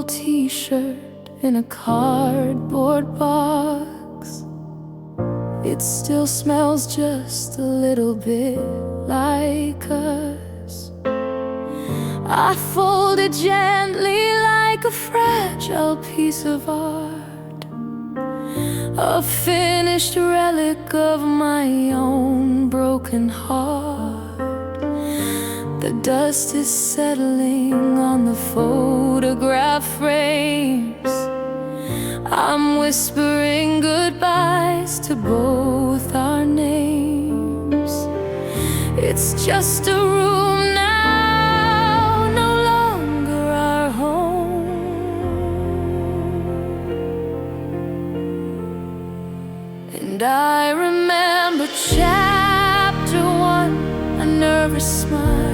old t-shirt in a cardboard box. It still smells just a little bit like us. I fold it gently like a fragile piece of art, a finished relic of my own broken heart. The dust is settling on the photograph frames. I'm whispering goodbyes to both our names. It's just a room now, no longer our home. And I remember chapter 1, a nervous smile.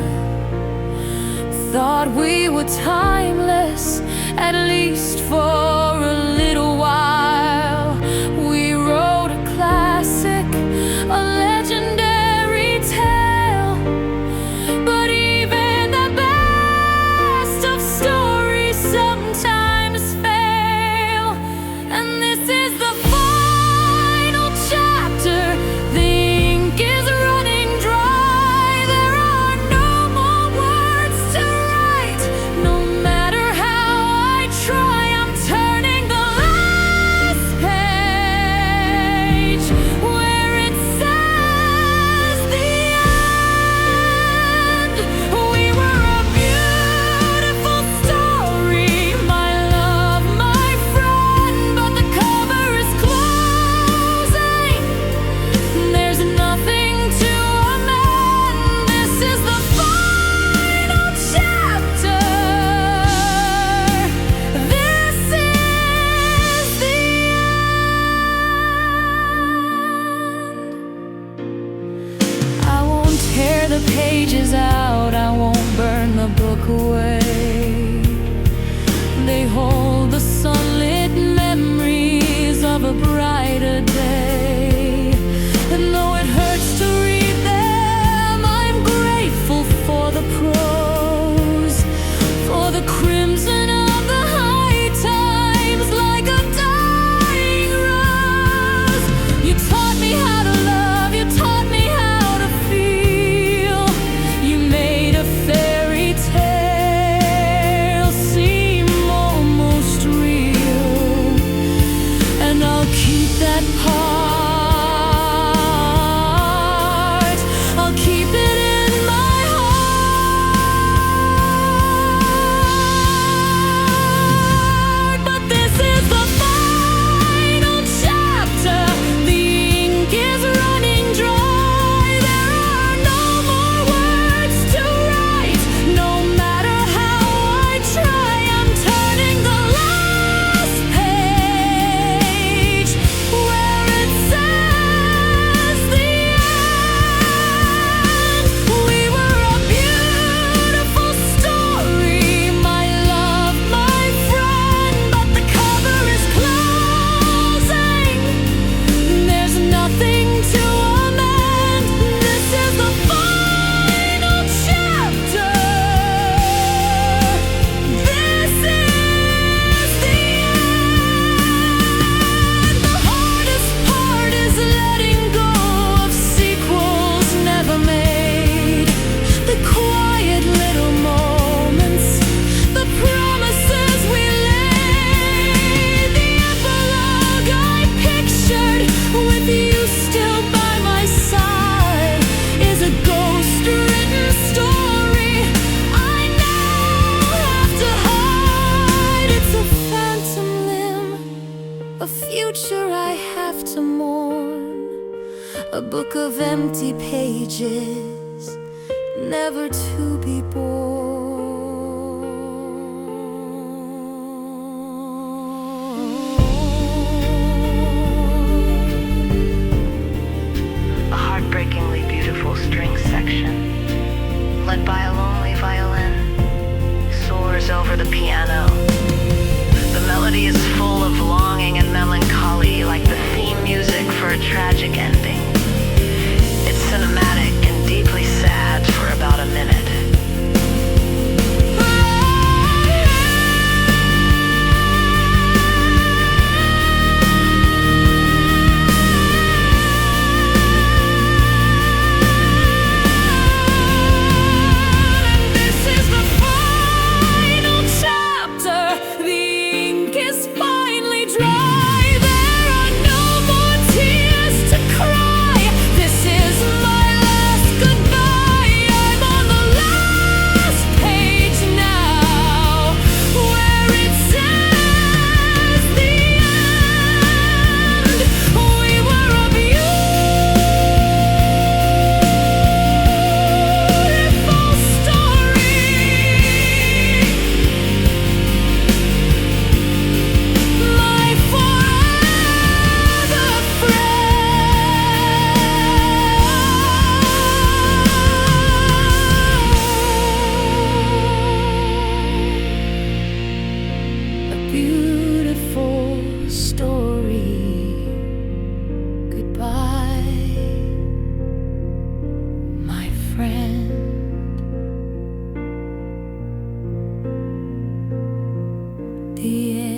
Thought we were timeless, at least for a little while. We wrote a classic, a legendary tale. But even the best of stories sometimes fail. And this is the final chapter. The ink is running dry. There are no more words to write. No matter how I try, I'm turning the last page where it says the end. We were a beautiful story, my love, my friend, but the cover is closing. There's nothing to amend. This is the final chapter. This is the end. I won't tear the pages out, I won't burn the book away. They hold the sunlit memories of a brighter day. And though it hurts to read them, I'm grateful for the prose, for the crimson of the high times, like a dying rose. You taught me how to love, you taught me how to feel. You made a fairy tale seem almost real. And I'll keep that part, I'll keep it in my heart. But this is the final chapter. The ink is running dry. There are no more words to write. No matter how I try, I'm turning the last page where it says the end. We were a beautiful story, my love, my friend, but the cover is closing. There's nothing to amend. This is the final chapter. This is the end. The hardest part is letting go of sequels never made. The quiet little moments, the promises we laid. The epilogue I pictured with you still by my side is a ghost-written story I now have to hide. It's a phantom limb, a future I have to mourn, a book of empty pages, never to be born. A heartbreakingly beautiful string section, led by a lonely violin, soars over the piano. The melody is full of longing and melancholy, like the theme music for a tragic ending. It's cinematic and deeply sad for about a minute. beautiful story. Goodbye, my friend. The end.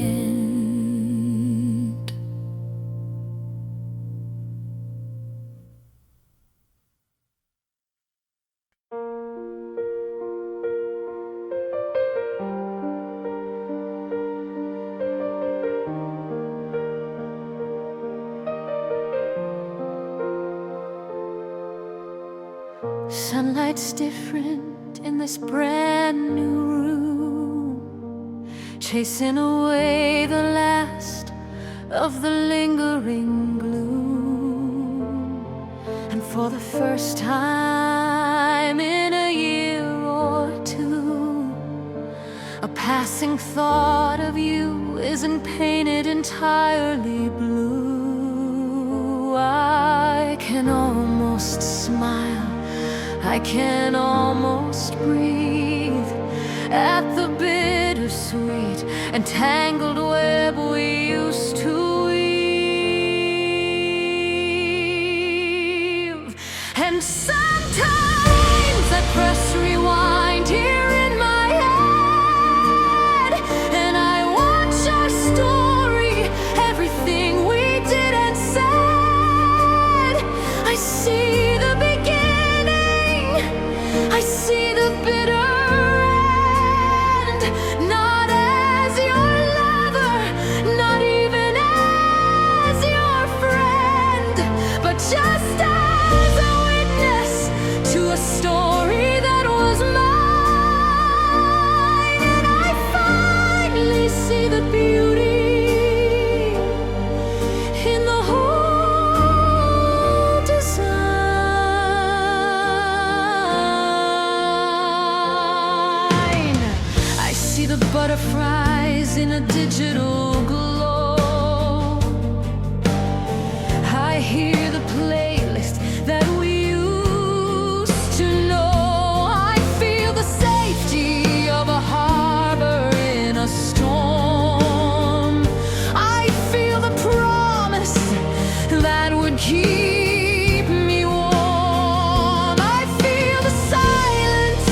Sunlight's different in this brand new room, chasing away the last of the lingering gloom. And for the first time in a year or two, a passing thought of you isn't painted entirely blue. I can almost smile, I can almost breathe at the bittersweet and tangled web we used to weave. And sometimes I press rewind here in my head, and I watch our story, everything we did and said. I see the beginning, I see the bitter end, not as your lover, not even as your friend, but just as a witness to a story that was mine. And I finally see the beauty in the whole design. I see the butterflies in a digital glow. I hear the playlist that we used to know. I feel the safety of a harbor in a storm. I feel the promise that would keep me warm. I feel the silence,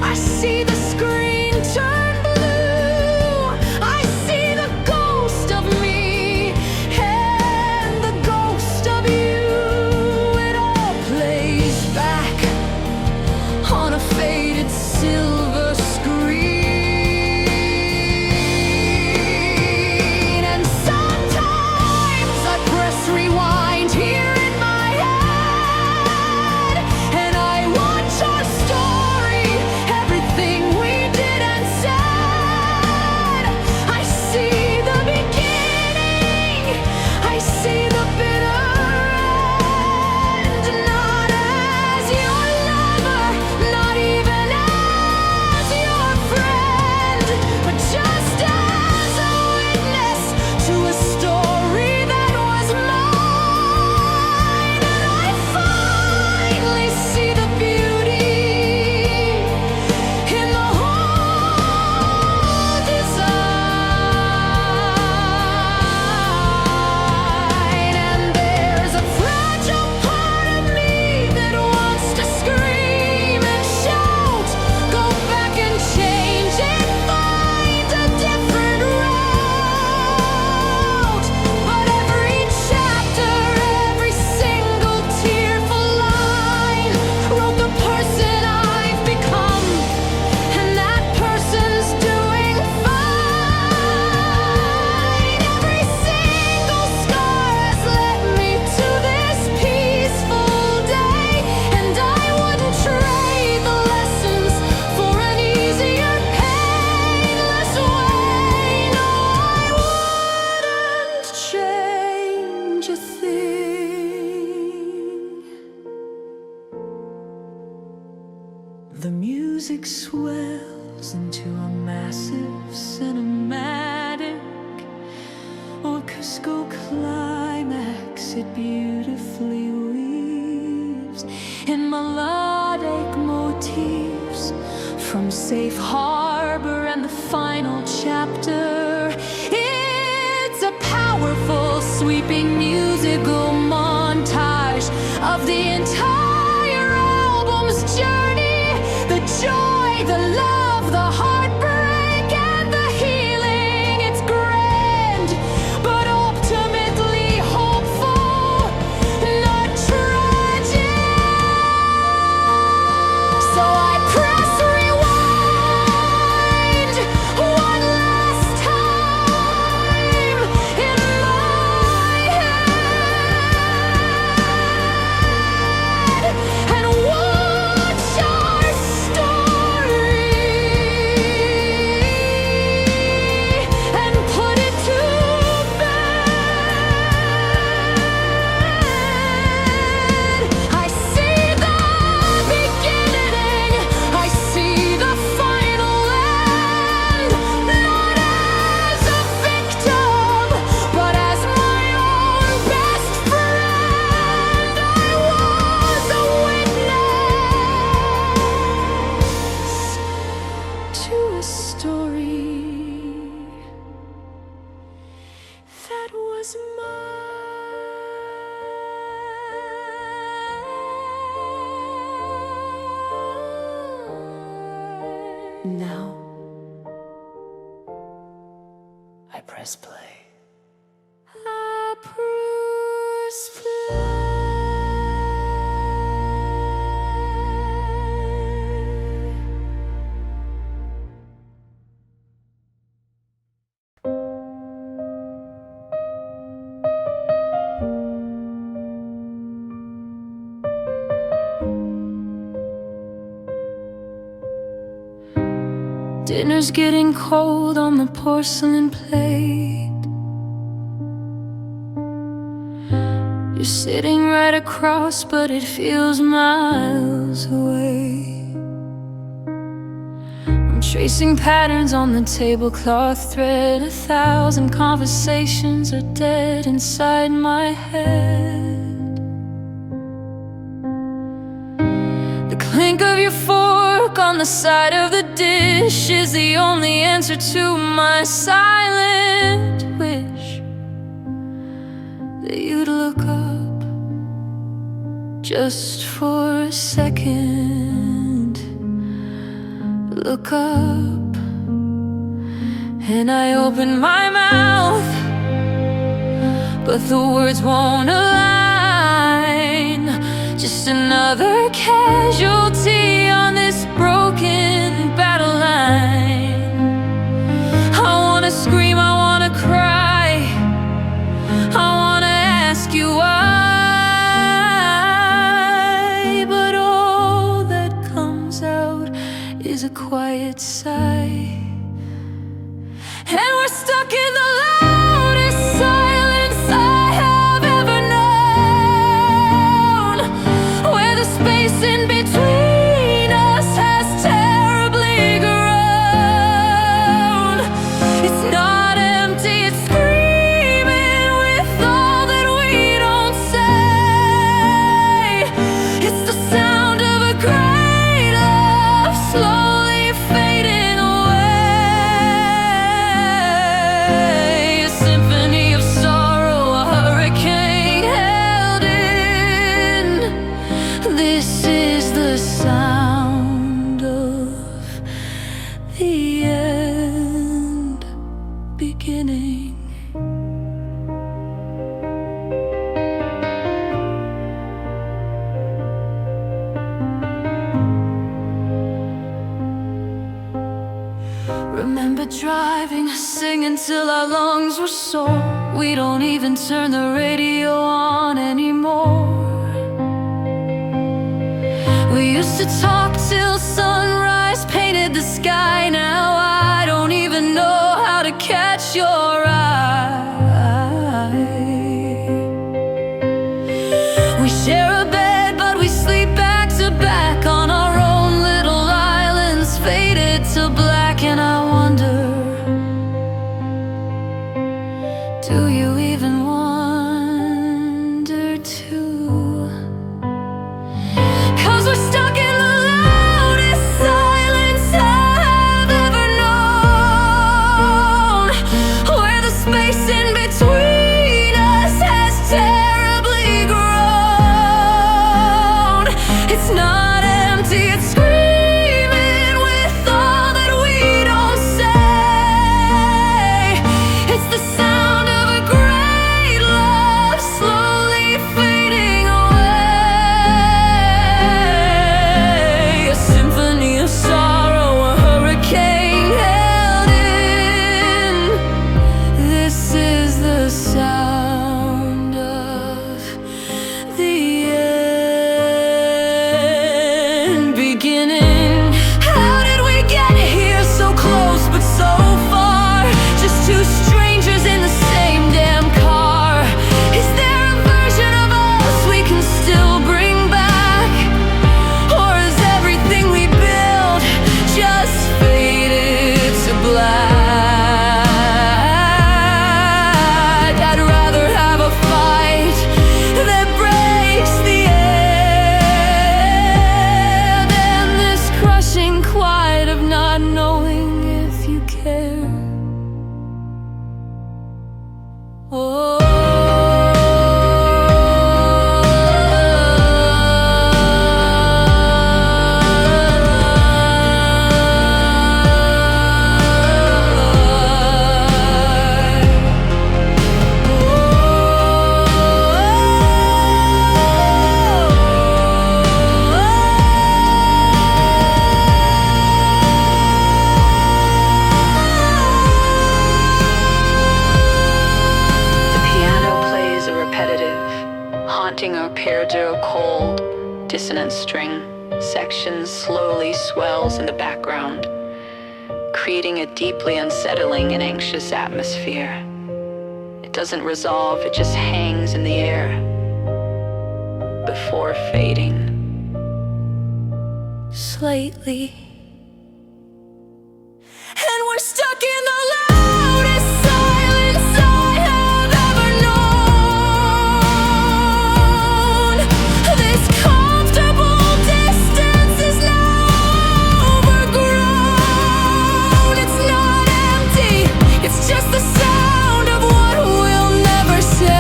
I see the screen turn blue. I see the ghost of me and the ghost of you. It all plays back on a faded silver screen. And sometimes I press rewind here in my head, and I watch our story, everything we did and said. I see the beginning, I see the bitter end, not as your lover, not even as your friend, but just as a witness to a story that was mine. And I finally see the beauty in the whole design. And there's a fragile part of me that wants to scream and shout, go back and change it, find a different route. But every chapter, every single tearful line wrote the person I've become, and that person's doing fine. Every single scar has led me to this peaceful day, and I wouldn't trade the lessons for an easier, painless way. No, I wouldn't change a thing. The music swells into a massive cinematic orchestral climax. It beautifully weaves in melodic motifs from Safe Harbor and the final chapter powerful, sweeping musical montage of the entire album's journey. The joy, the love, the heartbreak, and the healing. It's grand, but ultimately hopeful, not tragic. So I press rewind one last time in my head and watch our story and put it to bed. I see the beginning, I see the final end, not as a victim, but as my own best friend. I was a witness to a story that was mine. Now I press play. I press play. Dinner's getting cold on the porcelain plate. You're sitting right across, but it feels miles away. I'm tracing patterns on the tablecloth thread. 1,000 conversations are dead inside my head. The clink of your fork on the side of the dish is the only answer to my silent wish that you'd look up just for a second. Look up, and I open my mouth, but the words won't align. Just another casualty on this broken battle line. I wanna scream, I wanna cry, I wanna ask you why, but all that comes out is a quiet sigh. And we're stuck in the loudest silence I have ever known, where the space in between us has terribly grown. It's not empty, it's screaming with all that we don't say. It's the sound of a great love slowly fading away. A symphony of sorrow, a hurricane held in. This is the sound of the end beginning. Remember driving, singing till our lungs were sore. We don't even turn the radio on anymore. We used to talk till sunrise painted the sky. Now I don't even know how to catch your eye. We share a bed, but we sleep back to back on our own little islands, faded to black. And I wonder, do you even wonder too? 'Cause we're stuck in the loudest silence I've ever known, where the space in between Oh, haunting arpeggio cold, dissonant string sections slowly swells in the background, creating a deeply unsettling and anxious atmosphere. It doesn't resolve, it just hangs in the air before fading. Slightly. And we're stuck in the loudest silence I have ever known. This comfortable distance is now overgrown. It's not empty, it's just the sound of what we'll never say.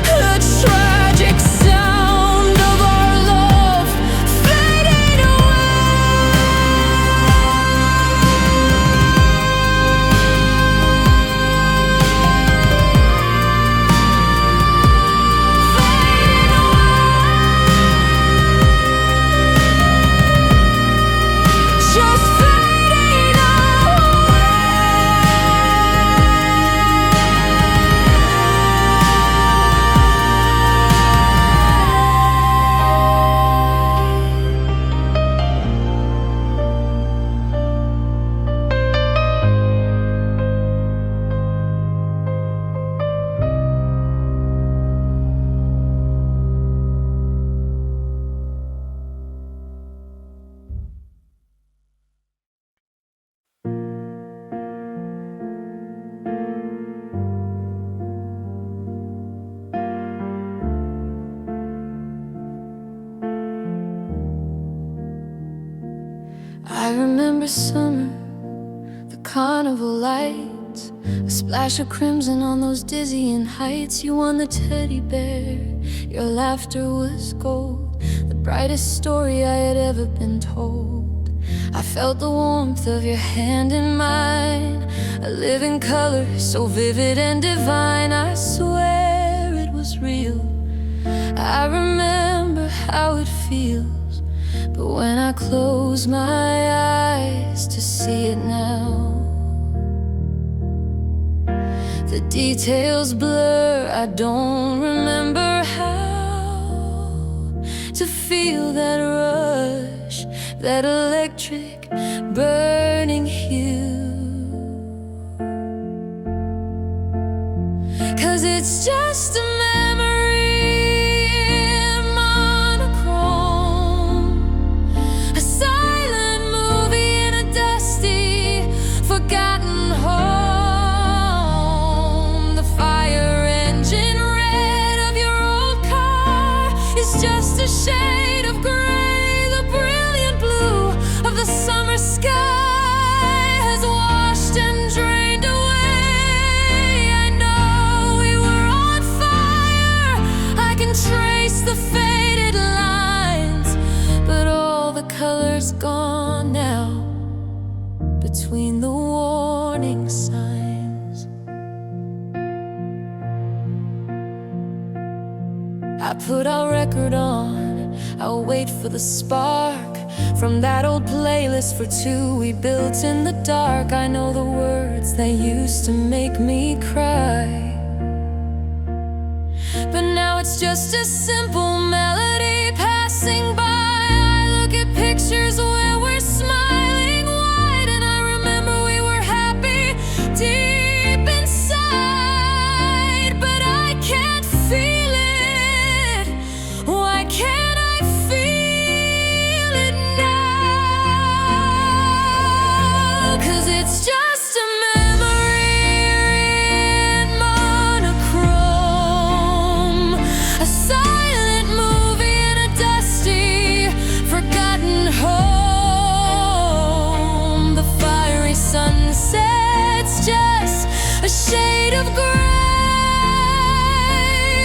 The tragic sound of our love fading just fading I remember summer, the carnival lights, a splash of crimson on those dizzying heights. You won the teddy bear, your laughter was gold, the brightest story I had ever been told. I felt the warmth of your hand in mine, a living color so vivid and divine. I swear it was real. I remember how it feels, but when I close my eyes to see it now, the details blur. I don't remember how to feel that rush, that electric burning hue. 'Cause it's just a memory in monochrome, a silent movie in a dusty, forgotten home. The fire engine red of your old car is just a shade of gray. The brilliant blue of the summer sky has washed and drained away. I know we were on fire, I can trace the faded lines, but all the color's gone now between the warning signs. I put our record on, I'll wait for the spark from that old playlist for two we built in the dark. I know the words that used to make me cry, but now it's just a simple melody passing by. I look at pictures where we're smiling wide, and I remember we were happy deep inside, but I can't feel it. Why can't I feel it now? 'Cause it's just a memory in monochrome, a silent movie in a dusty, forgotten home. The fiery sunsets just a shade of gray.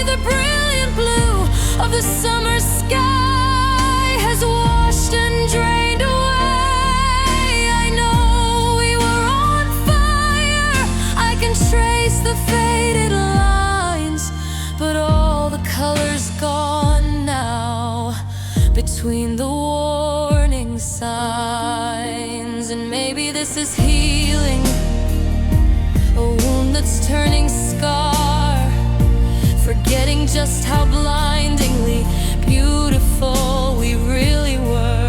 The brilliant blue of the summer sky has washed and drained away. I know we were on fire. I can trace the faded lines, but all the colors gone now between the warning signs. And maybe this is healing, a wound that's turning scar, forgetting just how blindingly beautiful we really were.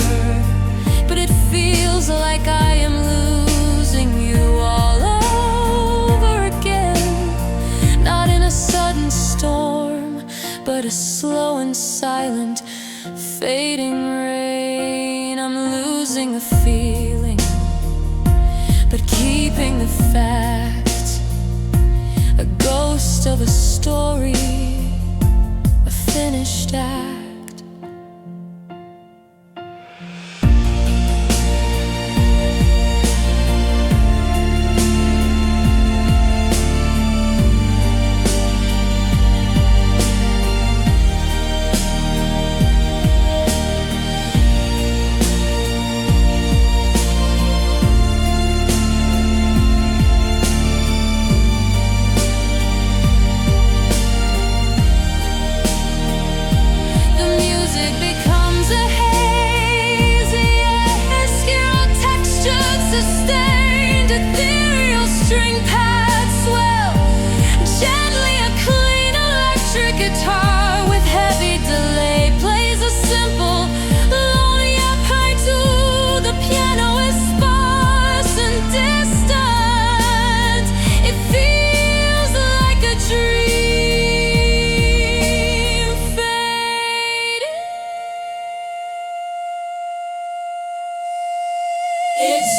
But it feels like I am losing you all over again, not in a sudden storm, but a slow and silent fading rain. I'm losing a feeling, but keeping the fact, a ghost of a story, a finished act. Sustained ethereal string pad swell gently. A clean electric guitar with heavy delay plays a simple lonely arpeggio. The piano is sparse and distant. It feels like a dream fading. It's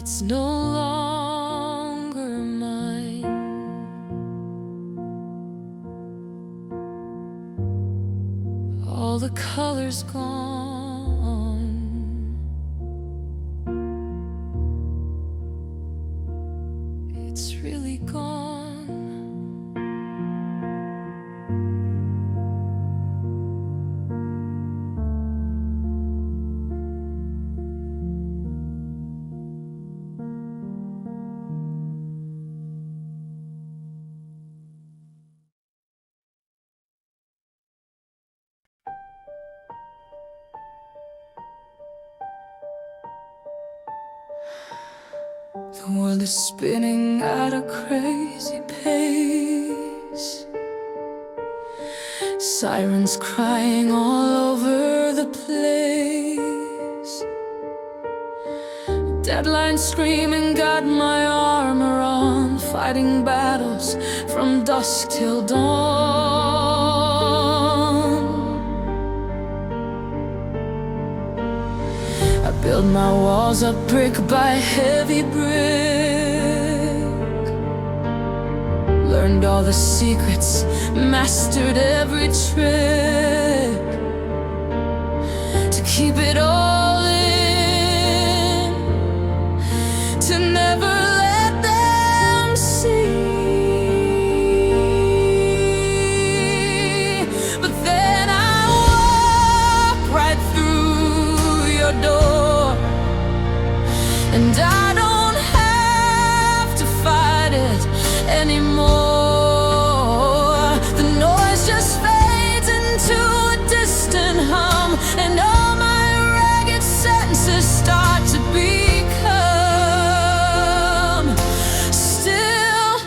it's no longer mine. All the colors gone. It's really gone. The world is spinning at a crazy pace. Sirens crying all over the place. Deadlines screaming, got my armor on, fighting battles from dusk till dawn. I build my walls up brick by heavy brick. Learned all the secrets, mastered every trick to keep it all in, to never let them see. But then I walk right through your door, and I don't have to fight it anymore. The noise just fades into a distant hum, and all my ragged senses start to become still,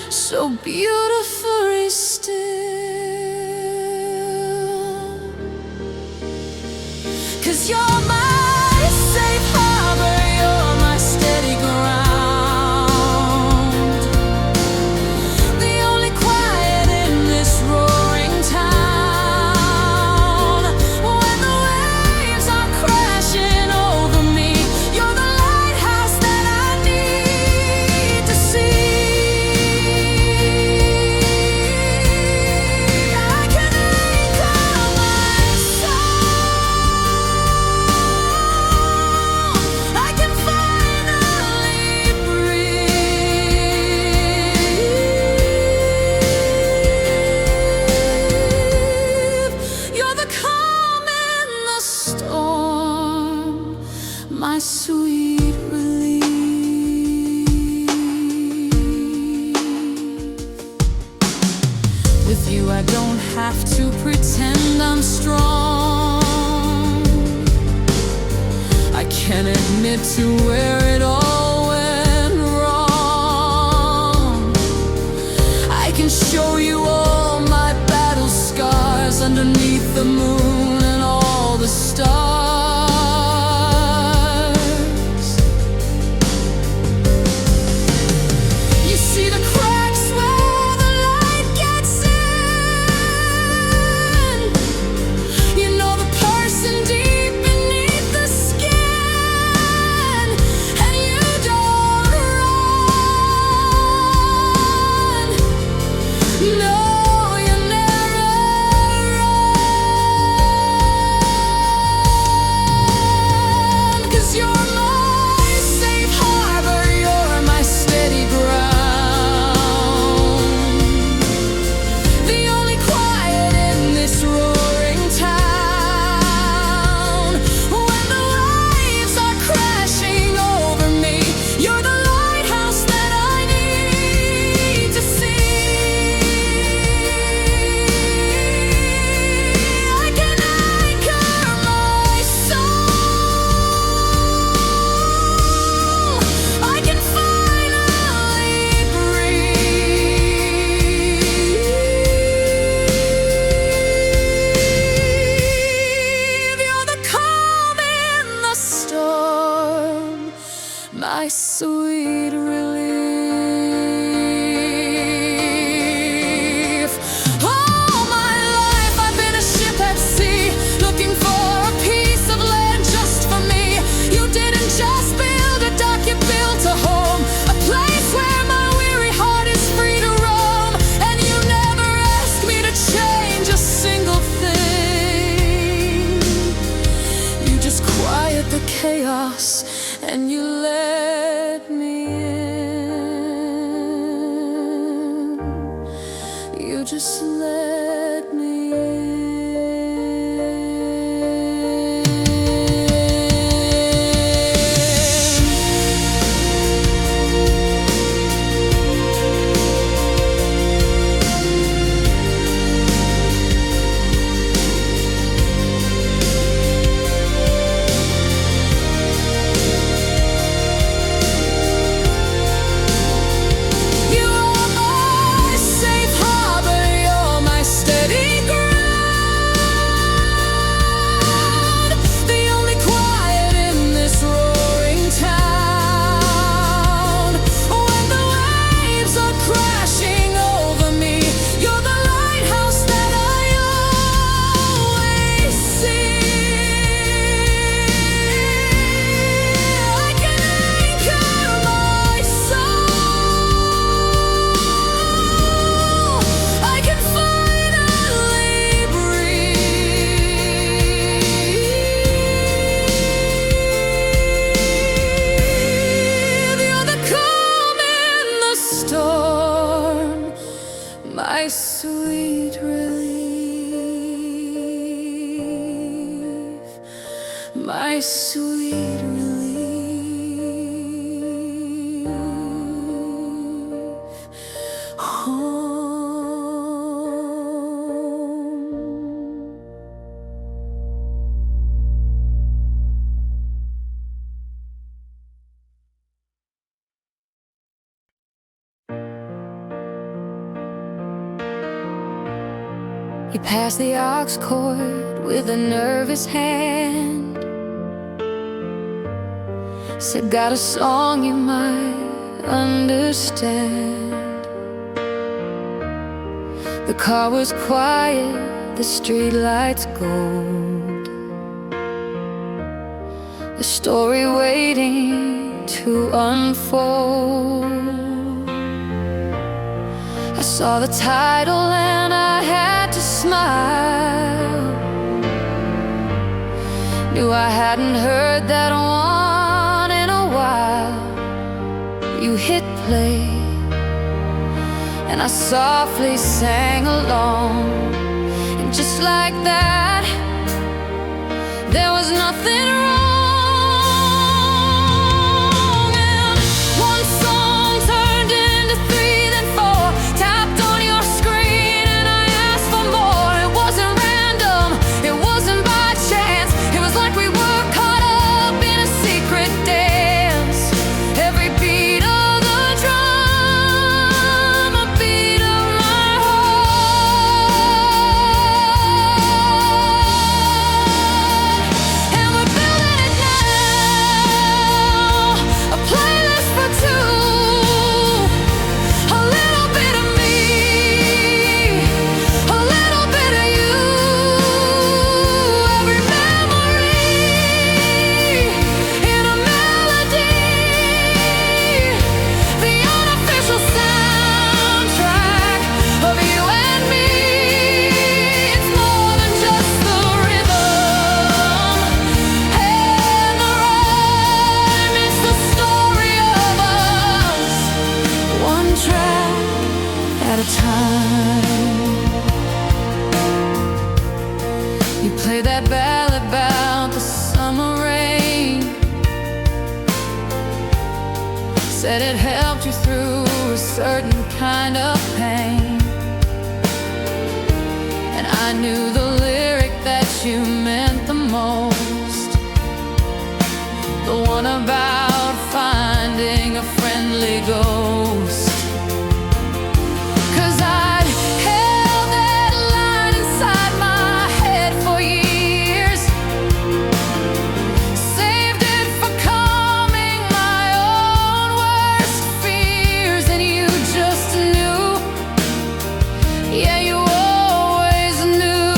so beautifully still. 'Cause you're my safe harbor, you're my steady ground, the only quiet in this roaring town. When the waves are crashing over me, you're the lighthouse that I need to see. I can anchor my soul, I can finally breathe. You're the calm in the storm, my sweet relief. With you I don't have to pretend I'm strong. I can admit to where it all went wrong. I can show you all my battle scars underneath the moon and all the stars. You see the cracks where the light gets in. You know the person deep beneath the skin. And you don't run. No, you never run. 'Cause you're my safe harbor, you're my steady ground, the only quiet in this roaring town. When the waves are crashing over me, you're the lighthouse that I need to see. I can anchor my soul, I can finally breathe. You're the calm in the storm, my sweet relief. All my life I've been a ship at sea, looking for a piece of land just for me. You didn't just build a dock, you built a home, a place where my weary heart is free to roam. And you never asked me to change a single thing. You just quiet the chaos and you let me in. You just let me You are my safe harbor, you're my steady ground, the only quiet in this roaring town. When the waves are crashing over me, you're the lighthouse that I always see. I can anchor my soul, I can finally breathe. You're the calm in the storm, my sweet relief, my sweet relief. Home. He passed the aux cord with a nervous hand, said, got a song you might understand. The car was quiet, the streetlights gold, the story waiting to unfold. I saw the title and I had to smile. Knew I hadn't heard that one in a while. You hit play and I softly sang along, and just like that, there was nothing wrong. And one song turned into three, then four, tapped on your screen and I asked for more. It wasn't random, it wasn't by chance, it was like we were caught up in a secret dance. Every beat of the drum, a beat of my heart. And we're building it now, a playlist for two, a little bit of me, a little bit of you. Every memory in a melody, the unofficial soundtrack of you and me. It's more than just the rhythm and the rhyme, it's the story of us, one track at a time. You play that ballad about the summer rain, said it helped you through a certain kind of pain. And I knew the lyric that you meant the most, the one about finding a friendly ghost. 'Cause I'd held that line inside my head for years, saved it for calming my own worst fears. And you just knew, yeah, you always knew.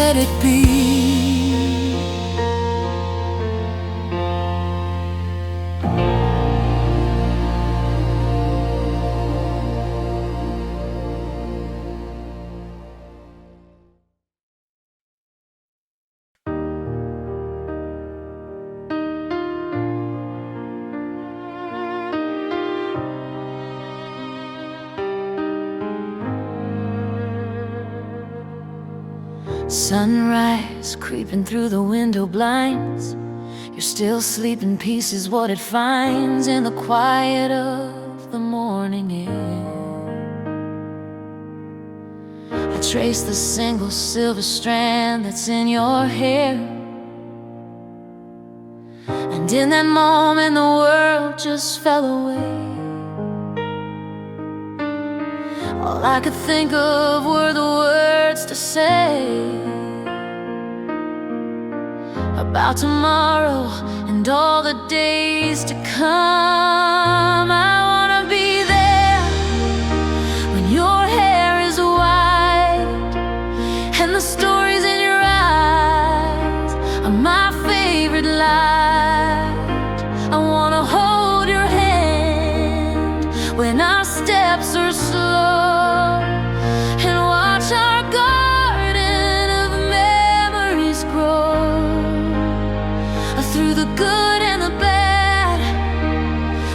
let it be. Sunrise creeping through the window blinds. You're still sleeping, peace is what it finds in the quiet of the morning air. I trace the single silver strand that's in your hair, and in that moment the world just fell away. All I could think of were the words to say about tomorrow and all the days to come. I wanna be there when your hair is white and the stories in your eyes are my favorite light. I wanna hold your hand when our steps are slow,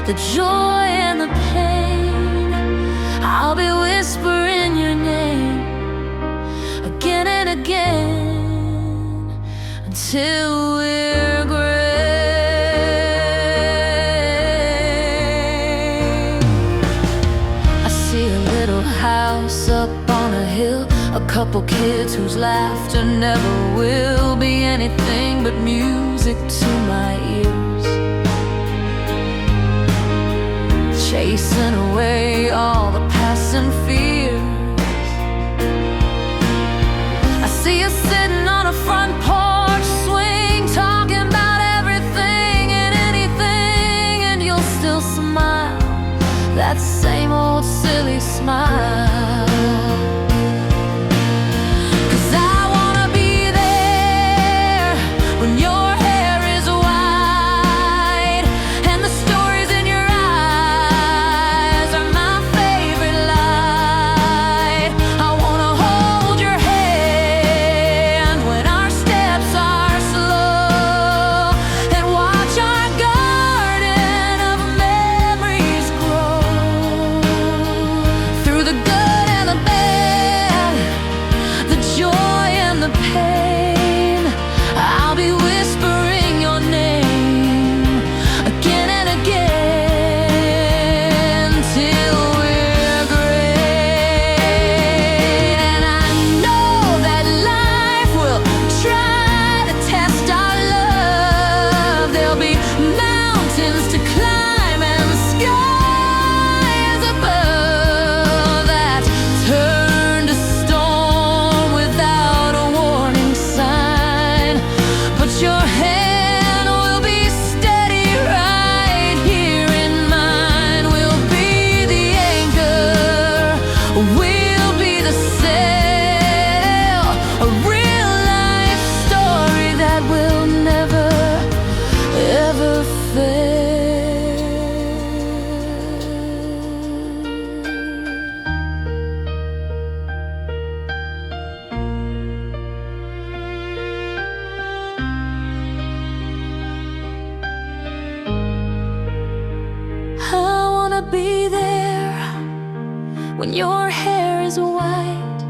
the joy and the pain. I'll be whispering your name again and again until we're gray. I see a little house up on a hill, a couple kids whose laughter never will be anything but music to my ears, chasing away all the passing fears. I see you sitting on a front porch swing, talking about everything and anything, and you'll still smile, that same old silly smile. Be there when your hair is white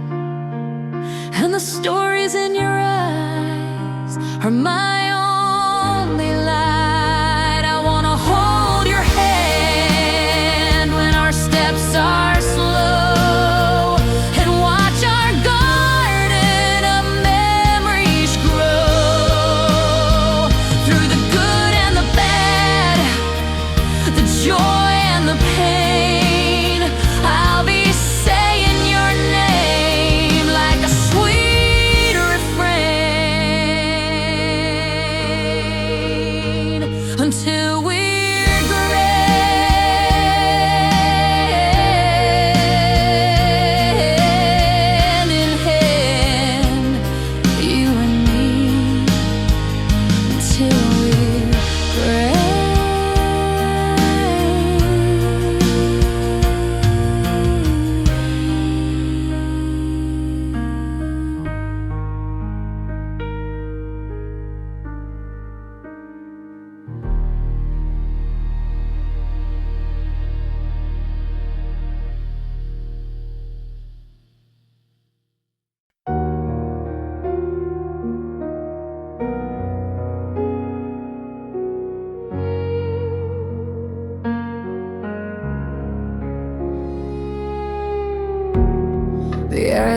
and the stories in your eyes are my only light. I wanna hold your hand when our steps are slow and watch our garden of memories grow through the good and the bad, the joy and the pain. I'll be saying your name like a sweet refrain.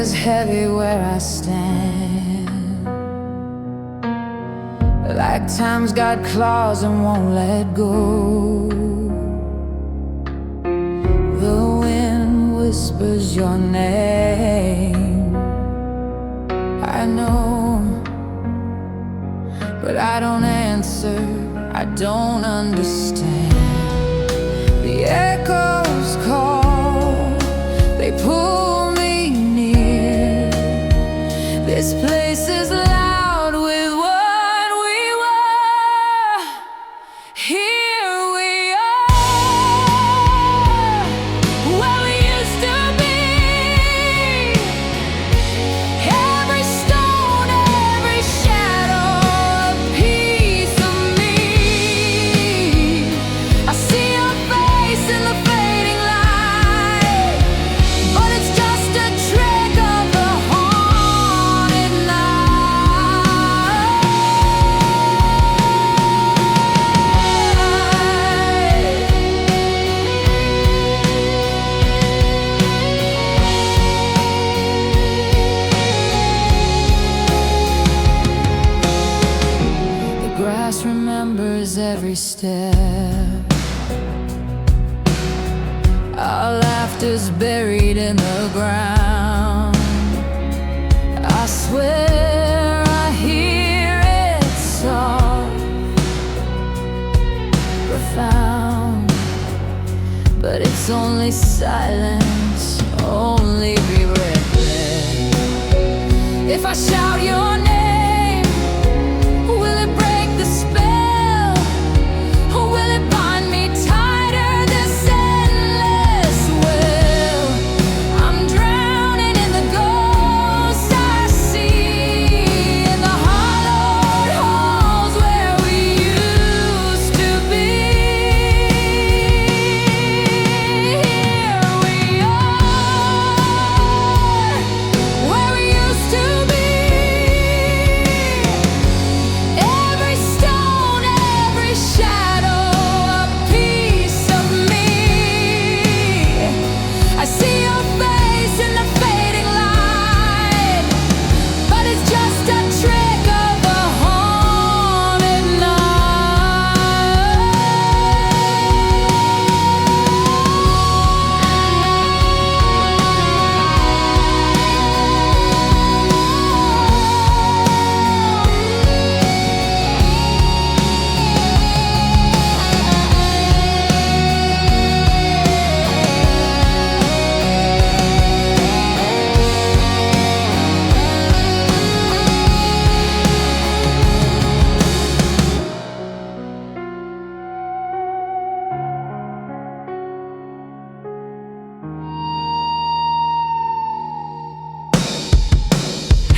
feels heavy where I stand, like time's got claws and won't let go. The wind whispers your name, I know, but I don't answer, I don't understand. The echoes call, they pull me near. This place is loud with what we were. Here we are, where we used to be. Every stone, every shadow, a piece of me. I see your face in the fading light, but it's just a trick of the haunted night. The grass remembers every step, our laughter's buried in the ground. I swear I hear it soft, profound, but it's only silence, only regret. If I shout your name, will it break the spell? Or will it bind me tighter, this endless well? I'm drowning in the ghosts I see, in the hollowed halls where we used to be. Here we are, where we used to be. Every stone, every shadow, a piece of me. I see your face in the fading light, but it's just a trick of the haunted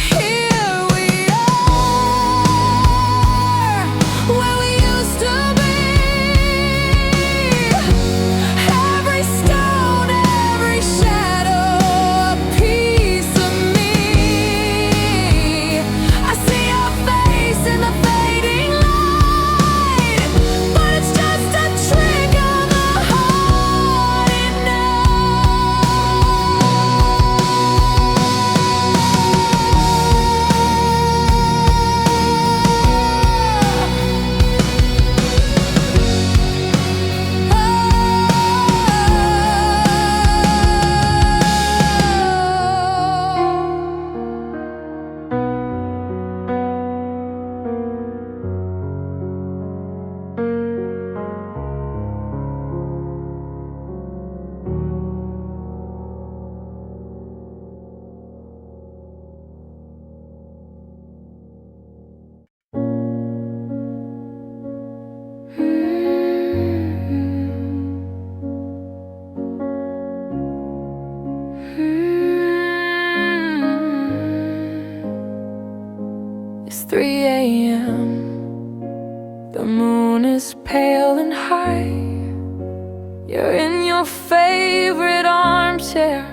Here we are, where we used to be. Every stone, every shadow, a piece of me. I see your face in the fading light, but it's just a trick of the haunted It's 3 a.m. The moon is pale and high. You're in your favorite armchair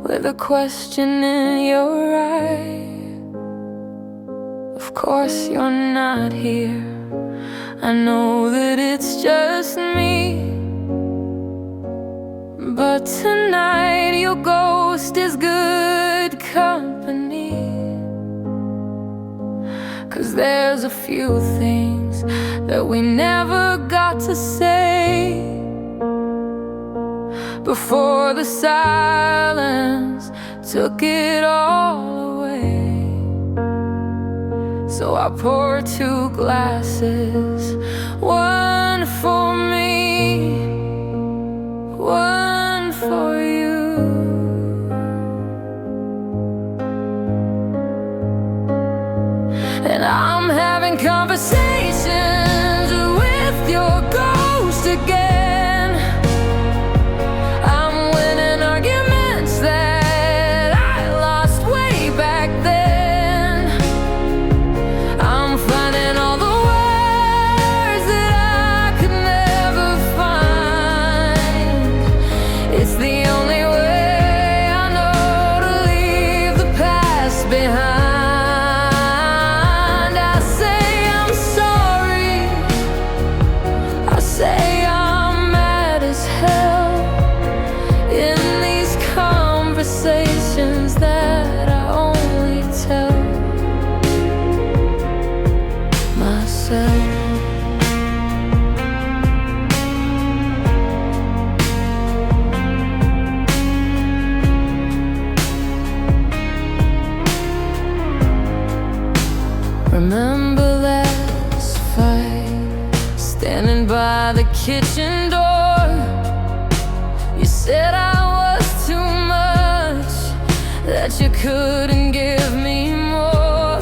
with a question in your eye. Of course you're not here, I know that it's just me, but tonight your ghost is good company. there's a few things that we never got to say before the silence took it all away. So I pour 2 glasses, one for me, one for you. And I'm having conversations with your ghost again. I'm winning arguments that I lost way back then. I'm finding all the words that I could never find. It's the only way I know to leave the past behind. That I only tell myself. Remember last fight, standing by the kitchen door. You said I was too much, that you couldn't give me more.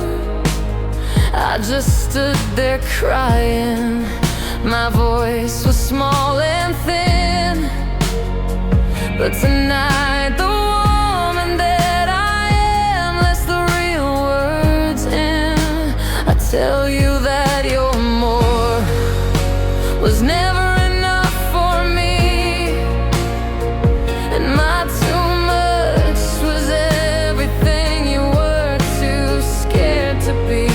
I just stood there crying. My voice was small and thin. But tonight the woman that I am lets the real words in. I tell you that your more was never enough for me, and my too much was everything you were too scared to be.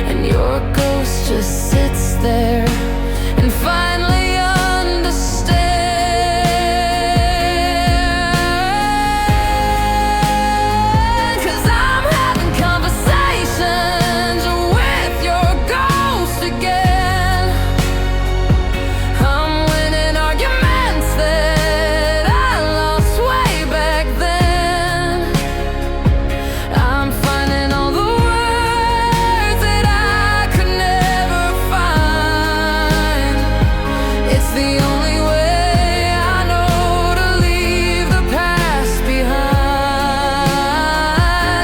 And your ghost just sits there and finally understand. 'Cause I'm having conversations with your ghost again. I'm winning arguments that I lost way back then. I'm finding all the words that I could never find. It's the only way I know to leave the past behind.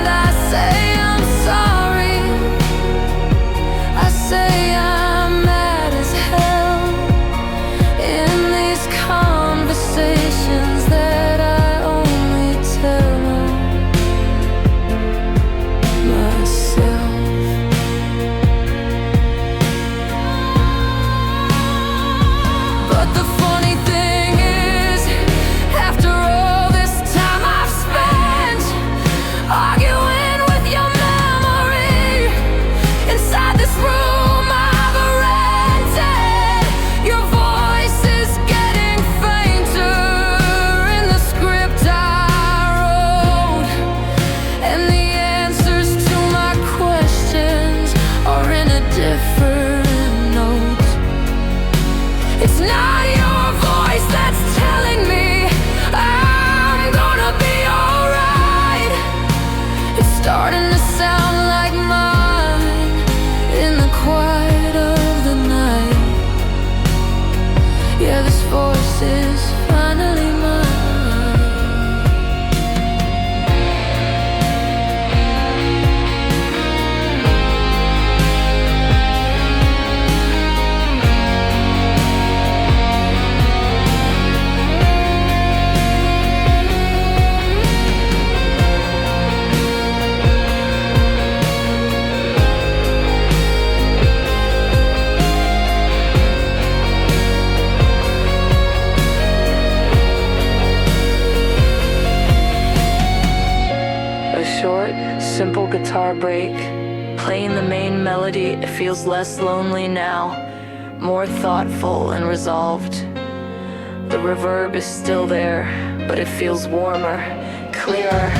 I say I'm sorry, I say I'm mad as hell in these conversations that I only tell myself. But the funny thing is, after all this time I've spent arguing with your memory, inside this room I've rented, your voice is getting fainter in the script I wrote. And the answers to my questions are in a different note. It's not your voice that's telling me I'm gonna be alright. It's starting to sound like mine in the quiet of the night. Yeah, this voice is finally mine. A short, simple guitar break, playing the main melody. It feels less lonely now, more thoughtful and resolved. The reverb is still there, but it feels warmer, clearer.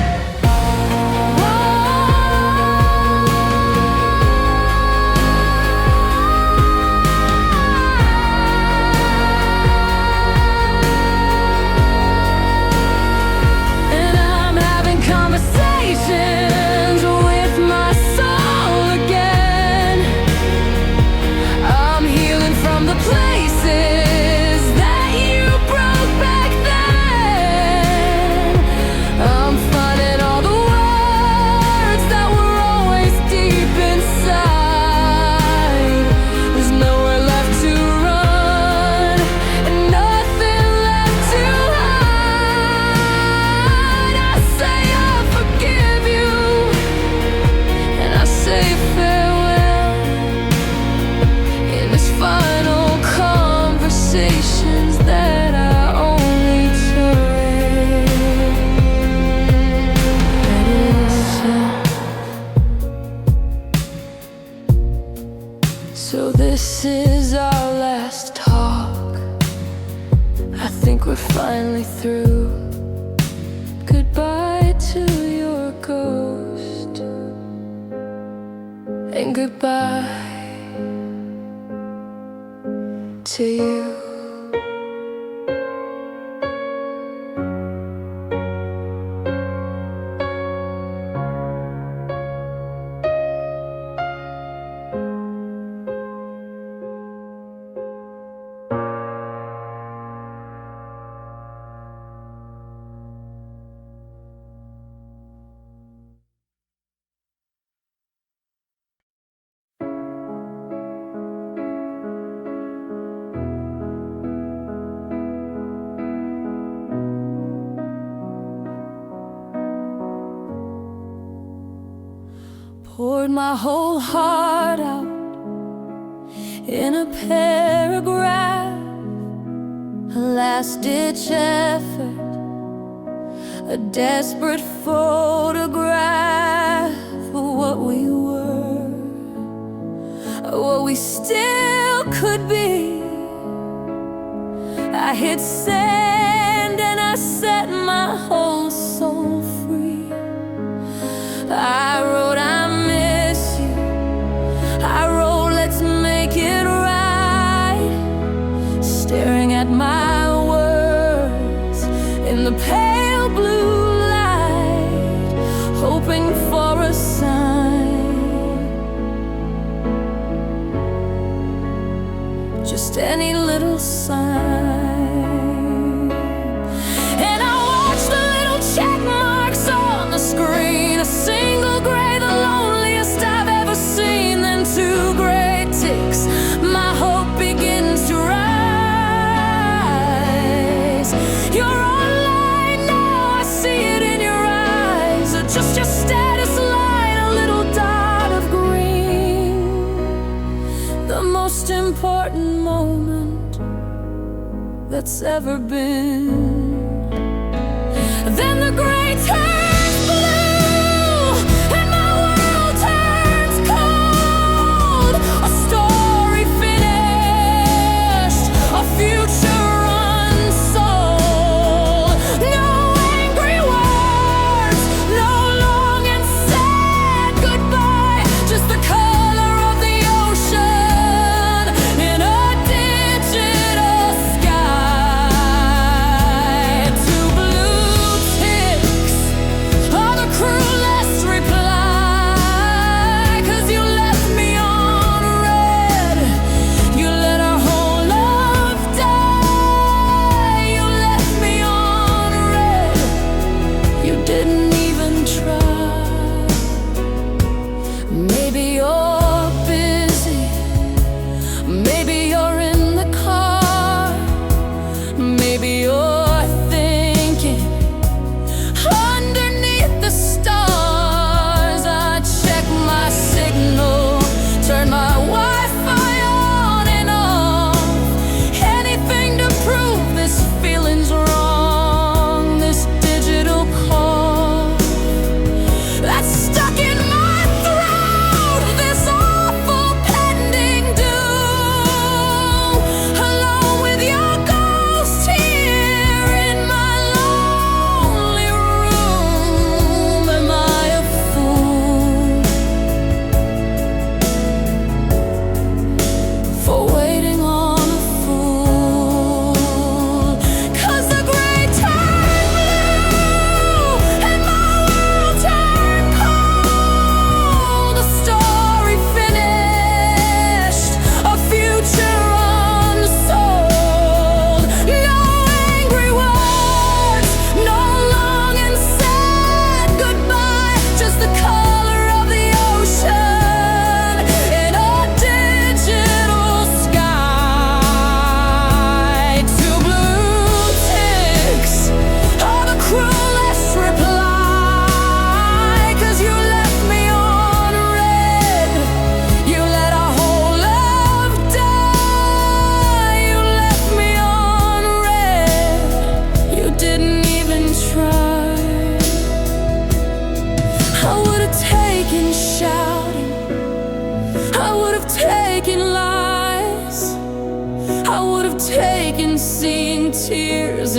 we're finally through. Goodbye to your ghost, and goodbye to you. Poured my whole heart out in a paragraph, a last-ditch effort, a desperate photograph of what we were, what we still could be. I hit send and I set my whole soul free. I wrote, I miss you. I wrote, let's make it right. Staring at my words in the pale blue light, hoping for a sign, just any little sign. And I watched the little check marks on the screen, a single gray, the loneliest I've ever seen, then two gray ticks. My hope begins to rise. You're online now, I see it in your eyes. Just your status line, a little dot of green. The most important moment that's ever been. Then the gray turns blue and my world turns cold. A story finished, a future unsold. No angry words, no long and sad goodbye, just the color of the ocean in a digital sky. Two blue ticks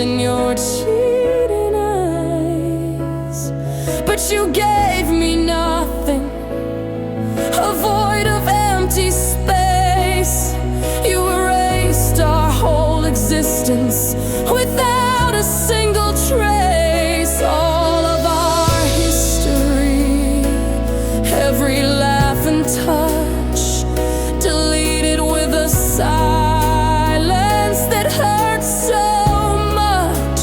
in your cheating eyes. But you gave me nothing, a void of empty space. You erased our whole existence without a single trace. All of our history, every laugh and touch, deleted with a silence that hurts so much.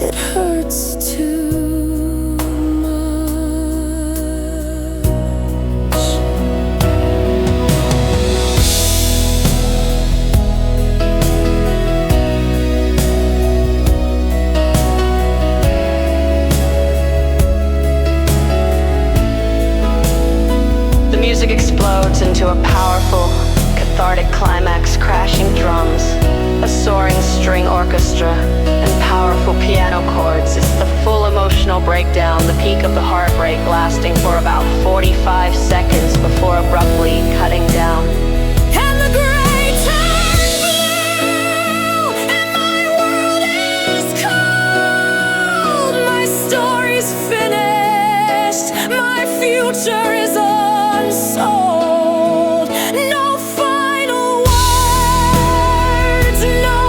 It hurts too much. The music explodes into a powerful, cathartic climax, crashing drums, a soaring string orchestra, and powerful piano chords. It's the full emotional breakdown, the peak of the heartbreak, lasting for about 45 seconds before abruptly cutting down. And the gray turns blue, and my world is cold. My story's finished, my future is unsold. No final words, no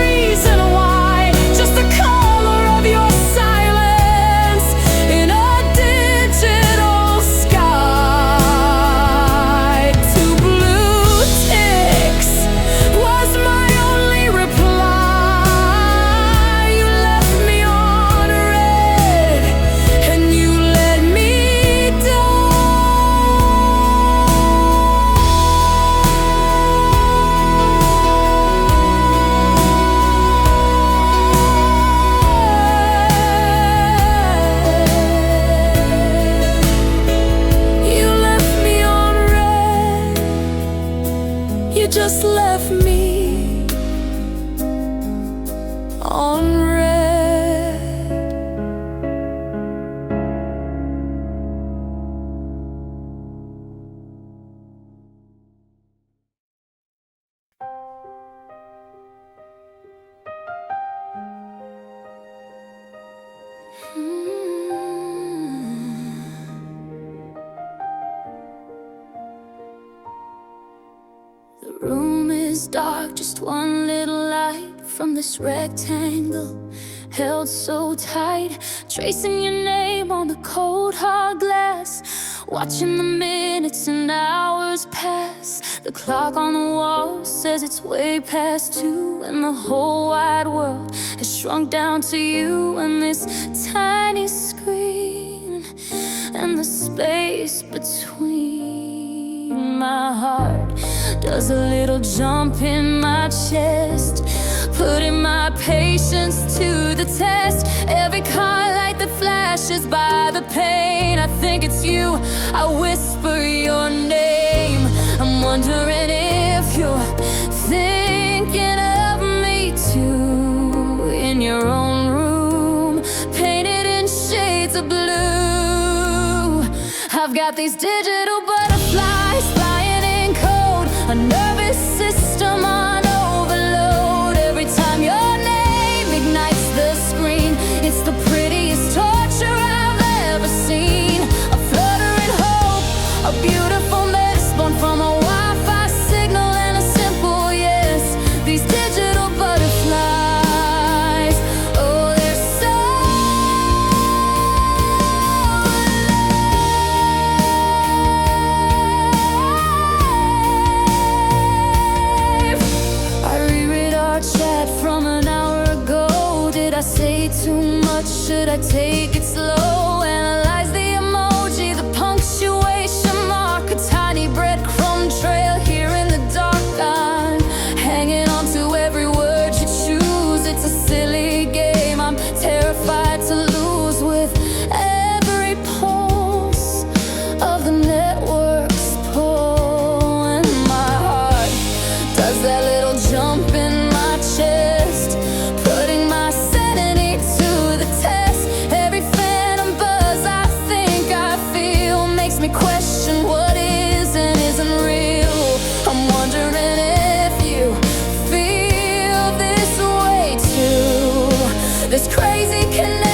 reason why, just the color of your silence in a digital sky. Two blue ticks was my only reply. You left me on red, and you let me You left me on red. You just left me on red. The room is dark, just one little light from this rectangle held so tight, tracing your name on the cold hard glass, watching the minutes and hours pass. The clock on the wall says it's way past 2, and the whole wide world has shrunk down to you and this tiny screen, and the space between. My heart does a little jump in my chest, putting my patience to the test. Every car light that flashes by, the pain, I think it's you. I whisper your name. I'm wondering if you're thinking of me too, in your own room, painted in shades of blue. I've got these digital butterflies flying in code, a nervous system on overload. Every time your name ignites the screen, it's the prettiest torture I've ever seen. A fluttering hope, a beautiful mess born from a Wi-Fi signal and a simple yes. These digital butterflies, oh, they're so alive. I reread our chat from an hour ago. Did I say too much? Should I take it slow? Analyze the emoji, the punctuation mark, a tiny breadcrumb trail here in the dark. I'm hanging on to every word you choose. It's a silly game I'm terrified to lose, with every pulse of the network's pull. And my heart does that little jump in my chest, putting my sanity to the test. Every phantom buzz reconnect.